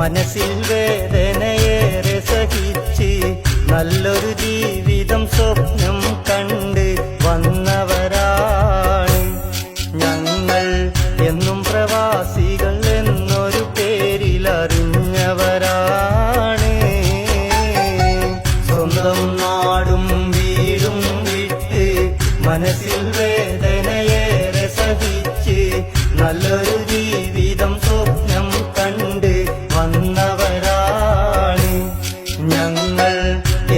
മനസ്സിൽ വേദനയേറെ സഹിച്ച് നല്ലൊരു ജീവിതം സ്വപ്നം കണ്ട് വന്നവരാണ് ഞങ്ങൾ. എന്നും പ്രവാസികൾ എന്നൊരു പേരിൽ അറിഞ്ഞവരാണ്. സ്വന്തം നാടും വീടും വിട്ട് മനസ്സിൽ വേദനയേറെ സഹിച്ച് നല്ലൊരു ജീവിതം സ്വപ്നം കണ്ട് വന്നവരാണ് ഞങ്ങൾ.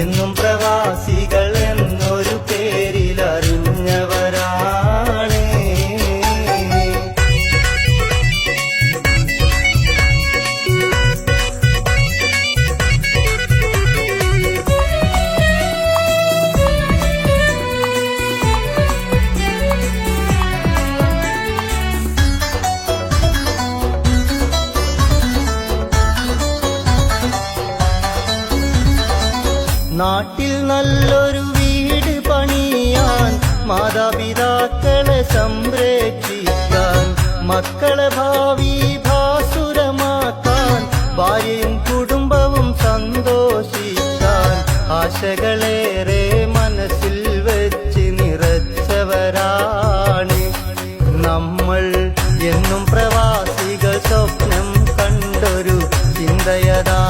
എന്നും പ്രവാസികൾ എന്നൊരു പേരിൽ അറിഞ്ഞവരാണ്. നാട്ടിൽ നല്ലൊരു വീട് പണിയാൻ, മാതാപിതാക്കളെ സംരക്ഷിക്കാൻ, മക്കളെ ഭാവി ഭാസുരമാക്കാൻ, ഭാര്യയും കുടുംബവും സന്തോഷിക്കാൻ ആശകളേറെ മനസ്സിൽ വെച്ച് നിറച്ചവരാണ് നമ്മൾ. എന്നും പ്രവാസികൾ സ്വപ്നം കണ്ടൊരു ചിന്തയതാ